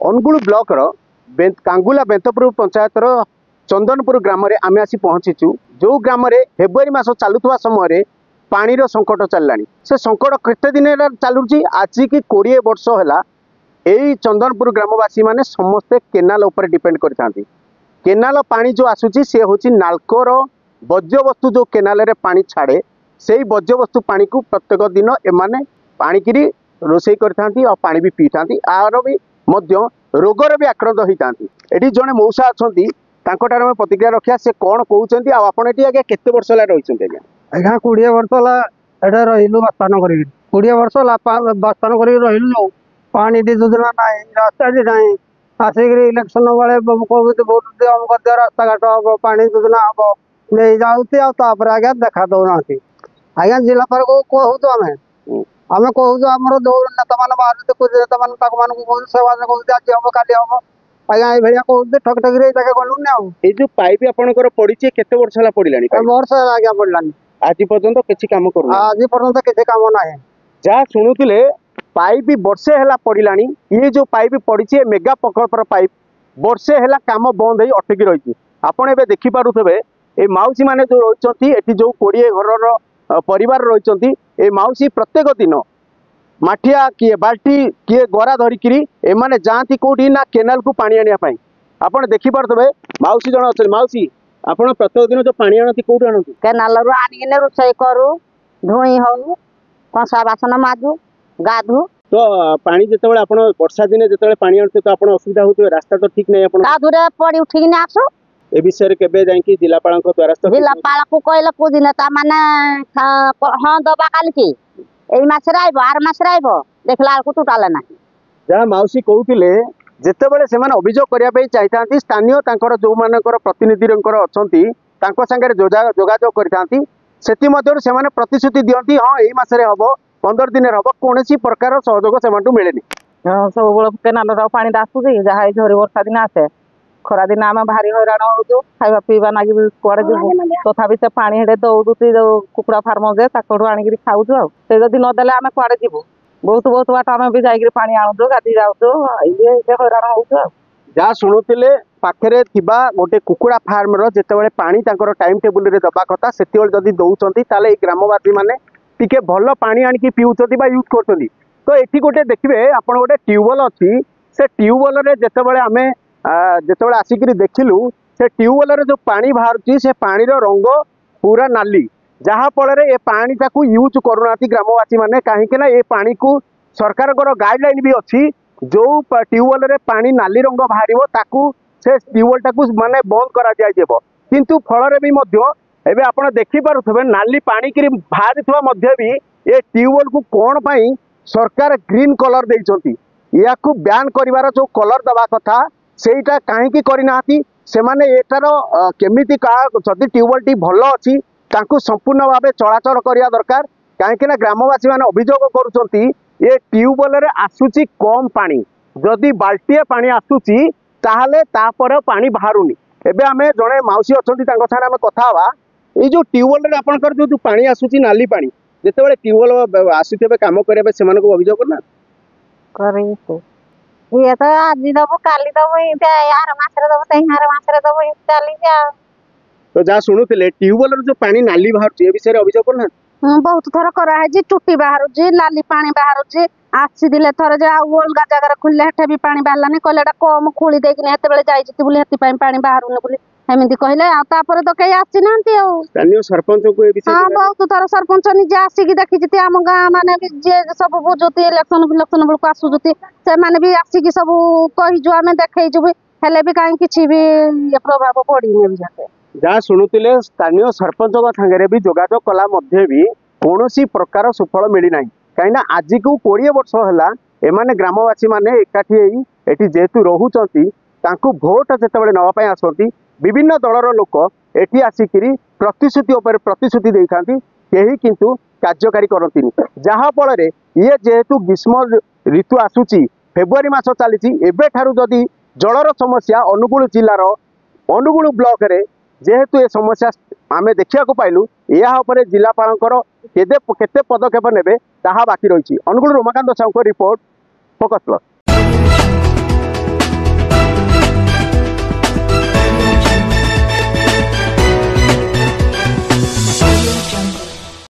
Angul block कांगुला बेंतपुर panchayat Chandanpur ग्राम में आम आसी पहुंचीचु जो ग्राम में फेब्रुआरी मास चलुवा समय पानीर संकट चलला से संकट केते दिन चलुची आज की 20 वर्ष है यही चंदनपुर ग्रामवासी माने समस्ते केनाल उपर डिपेंड करथांती। केनाल पानी जो आसुची से होची नालकोर बज्रवस्तु जो केनाल रे पानी छाड़े से बज्रवस्तु पानी को प्रत्येक दिन एमाने पानी की रोषे करथांती और पानी भी पी थांती आर भी मध्य रोगर भी आक्रांत होइथांती। एठी जने मौसा अछंती तांकोटार में प्रतिक्रिया रखिया से कोन कहउचंती आ आपण एठी आगे केते वर्ष ला रहिचंती आगे? आज्ञा 20 वर्ष ला एटा रहिलु बस्तान करी 20 वर्ष ला बस्तान करी रहिलु पानी दी योजना नाही रास्ता दी नाही आसिक इलेक्शन वाले कहते वोट दियो हम कर रास्ता घाट हम पानी योजना हम नहीं जाउती आ तापर आगे देखा दौना आज्ञा जिला पर को कहू तो आमे कहू जो हमर दो नेता मान बाहर देखो नेता मान ताक मान को सेवा कहू आज हम काली हम आज्ञा ए भलिया कहू ठक ठक रे ताके गलु ने ए जो पाइप आपनकर पडिचे केते वर्ष ला पडिलानी? वर्ष आज्ञा पडलानी आज पर्यंत किछि काम करू आज पर्यंत किछि काम नाही। जा सुनुतिले पाइप वर्षे है पड़ानी ये जो पाइप पड़ी मेगा प्रकल्पर पाइप वर्षे है काम बंद हो अटकी रही आपड़ ए देखिपे ये मौसी मैंने जो रही जो 20 घर परिवार रही ये मौसी प्रत्येक दिन माठिया किए बाल्टी किए गरा धरिकी एमाने जाती कौटी ना केनाल को पानी आने आप देखिपे मौसी जन अच्छे मौसी आप प्रत्येक दिन जो पानी आनती कौटी आनती? केनाल आनिक रोषे करू धुई हो कंसा बासन माजू गाधु तो पानी जिते आप वर्षा दिन जिते पानी आनते तो आप असुविधा होते रास्ता तो ठीक नहीं गाधुरे पड़ी उठिक आसु ए विषय केबे जाइकी जिलापाल द्वारा जिलापाल को कहले को दिन माने हाँ दबा काल की एई मास रे आइबो आर मास रे आइबो देखला को टोटाले ना जहाँ मौसी कहते जितेबाला से अभियोग करने चाहिए स्थानीय जो मानकर प्रतिनिधि अच्छा सागर जोगाजोग करते से प्रतिश्रुति दिखती हाँ यही मसरे हम 15 दिन हम कौन प्रकार सहयोग से मिले सब केनाल पानी आसूसी जहाँ झरी वर्षा दिन आसे खरा दिन आम भारी हैरान हो खावा पीवा ना कड़े जीव तथा से पानी हेडे दौड़ुची जो कुकुड़ा फार्म जे आणिक खाऊ से जब नदेले आम कड़े जीवु बहुत बहुत बाट आम भी जाकर पानी आणु गाधी जाऊँ ये हैरान हो जहाँ शुणुले पाखे गोटे कुकुड़ा फार्म जिते पानी टाइम टेबुल रे दबा कथा से जदि दौरान ताले ग्रामवासी मैंने टिके भल पानी आनिकी पिउछंती बा यूज करछंती। तो एठी गोटे देखिबे आपण गोटे ट्यूबवेल अच्छी से ट्यूबवेल रे जेतेबेले आमे जेतेबेले आसिकरी देखिलु से ट्यूबवेल रे जो पानी बाहरुची से पानीर रंग पूरा नाली जहाँ फल ए पानी ताकू यूज करूना ग्रामवासी मैंने कहीं ये पानी को सरकार गाइडलाइन भी अच्छी जो ट्यूबवेल रे पानी नाली रंग बाहर ताकू से ट्यूबवेल टाकू माने बंद करा दिया किंतु फल रे भी मध्य एबे आपण देखि पारुथबे नाली पानी की बाहर थवा मध्य भी ये ट्यूबवेल को कौन पाई सरकार ग्रीन कलर देइछंती या को बैन करिवार जो कलर दबा कथा सेटा काहेकि करिनाती से माने एटार केमिति का जदि ट्यूबवेल टी भल अछि तांकु संपूर्ण भाव चलाचल करिया दरकार कहीं ग्रामवासी मैंने अभियोग करुँच ये ट्यूबवेल रे आसुची कम पानी जदि बाल्टीए पानी आसुची ताहले तापर पानी बाहरुनी एबे आमे जने मौसी अछंती तांको सारे आमे कथा हवा ये जो ट्यूबवेल रे आपनकर जो पानी आसुची नाली पानी जेतेबेले ट्यूबवेल आसीतेबे काम करबे सेमान को अभियोग करना करी से ये तो आज दबो काली दबो यार मासरे दबो तई हार मासरे दबो चाली जा तो जा सुनुतिले ट्यूबवेल रे जो पानी नाली बाहर ए विषय रे अभियोग करना बहुत थर करा है जी टूटी बाहर लाली पानी बाहर आसी दिले थर जे अलग जगह खुले हेठे भी पानी बाहरलानी कहले कम खोली देकिन हेते बेले जाई जति बुली हेति पानी बाहरुनी बुली एमती कहले तापर तो कई आसी नांती स्थानीय सरपंच को ए विषय हां बहुत थर सरपंच निजे आसिकी देखि जति हम गां माने भी जे सब बुझुती इलेक्शन बेल को आसुजुती से माने भी आसिकी सब कहि जो हमें देखै जबे हेले भी काई किछि भी प्रभाव पड़ी ने भी जाते जहाँ शुणुले स्थानीय सरपंच सागर भी जोगाजोग कला भी कौन प्रकार सुफल मिलना कहीं आज को 20 वर्ष है एमाने ग्रामवासी मैंने एकाठी एटी जेहेतु रोचंती भोट जिते नापी आसती विभिन्न दलर लोक एटी आसिकी प्रतिश्रुति प्रतिश्रुति देता कहीं किंतु कार्यकारी करती जहाँ फल ये जेहेतु ग्रीष्म ऋतु आसूची फेब्रुआरी मास चली एवं जदि जलर समस्या अनुगुल जिलार अनुगुल ब्लॉक रे जेहेतु ये समस्या आमे देखा पाइलु या जिलापाल केते पदक्षेप नेबे ताहा बाकी रही। Angul Ramakant Sahu report Focus plus.